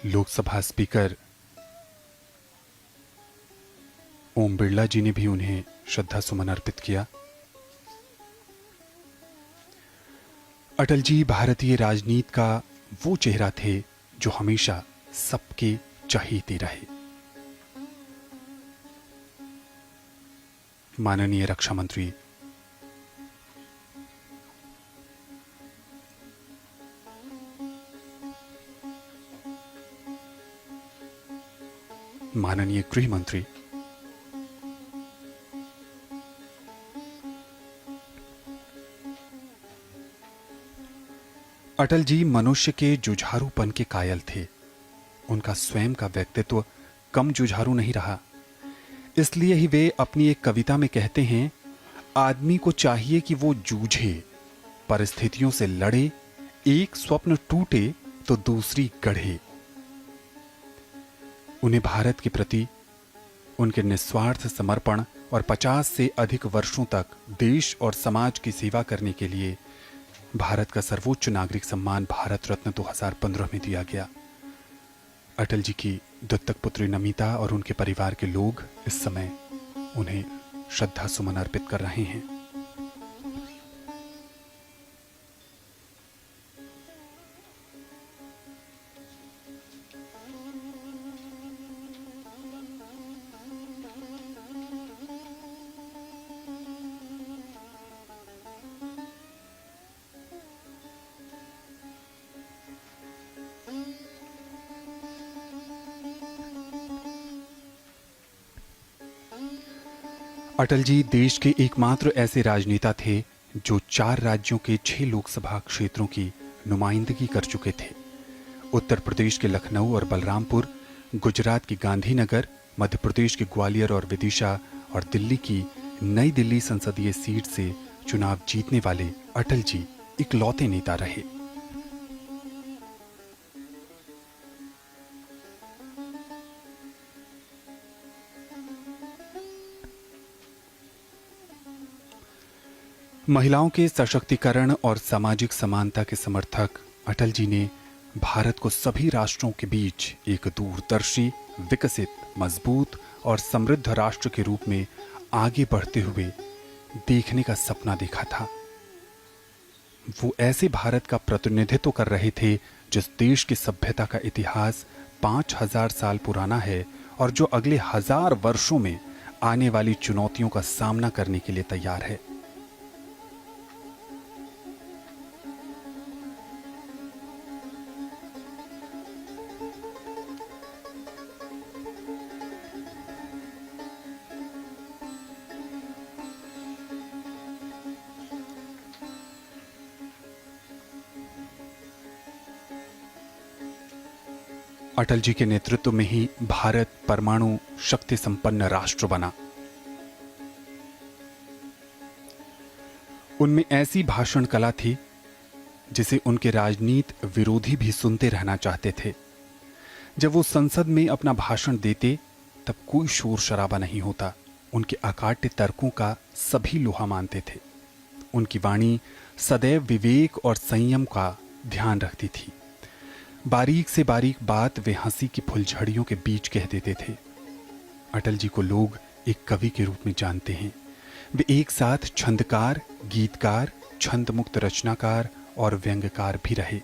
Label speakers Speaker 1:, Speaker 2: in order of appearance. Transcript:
Speaker 1: Lok Sabha speaker Om Birla जी ने भी उन्हें श्रद्धा सुमन अर्पित किया। अटल जी भारतीय राजनीति का वो चेहरा थे जो हमेशा सबके चहेते रहे। माननीय रक्षा मंत्री माननीय गृह मंत्री अटल जी मनुष्य के जुझारूपन के कायल थे। उनका स्वयं का व्यक्तित्व कम जुझारू नहीं रहा। इसलिए ही वे अपनी एक कविता में कहते हैं, आदमी को चाहिए कि वो जूझे, परिस्थितियों से लड़े, एक स्वप्न टूटे तो दूसरी गढ़े। उन्हें भारत के प्रति उनके निस्वार्थ समर्पण और 50 से अधिक वर्षों तक देश और समाज की सेवा करने के लिए भारत का सर्वोच्च नागरिक सम्मान भारत रत्न 2015 में दिया गया। अटल जी की दत्तक पुत्री नमिता और उनके परिवार के लोग इस समय उन्हें श्रद्धा सुमन अर्पित कर रहे हैं। अटल जी देश के एकमात्र ऐसे राजनेता थे जो 4 राज्यों के 6 लोकसभा क्षेत्रों की नुमाइंदगी कर चुके थे। उत्तर प्रदेश के लखनऊ और बलरामपुर, गुजरात की गांधीनगर, मध्य प्रदेश के ग्वालियर और विदिशा और दिल्ली की नई दिल्ली संसदीय सीट से चुनाव जीतने वाले अटल जी इकलौते नेता रहे। महिलाओं के सशक्तिकरण और सामाजिक समानता के समर्थक अटल जी ने भारत को सभी राष्ट्रों के बीच एक दूरदर्शी, विकसित, मजबूत और समृद्ध राष्ट्र के रूप में आगे बढ़ते हुए देखने का सपना देखा था। वो ऐसे भारत का प्रतिनिधित्व कर रहे थे जिस देश की सभ्यता का इतिहास 5000 साल पुराना है और जो अगले 1000 वर्षों में आने वाली चुनौतियों का सामना करने के लिए तैयार है। अटल जी के नेतृत्व में ही भारत परमाणु शक्ति संपन्न राष्ट्र बना। उनमें ऐसी भाषण कला थी जिसे उनके राजनीति विरोधी भी सुनते रहना चाहते थे। जब वो संसद में अपना भाषण देते तब कोई शोर शराबा नहीं होता। उनके अकाट्य तर्कों का सभी लोहा मानते थे। उनकी वाणी सदैव विवेक और संयम का ध्यान रखती थी। बारीक से बारीक बात वे हंसी की फुलझड़ियों के बीच कह देते थे। अटल जी को लोग एक कवि के रूप में जानते हैं। वे एक साथ छंदकार, गीतकार, छंद मुक्त रचनाकार और व्यंग्यकार भी रहे।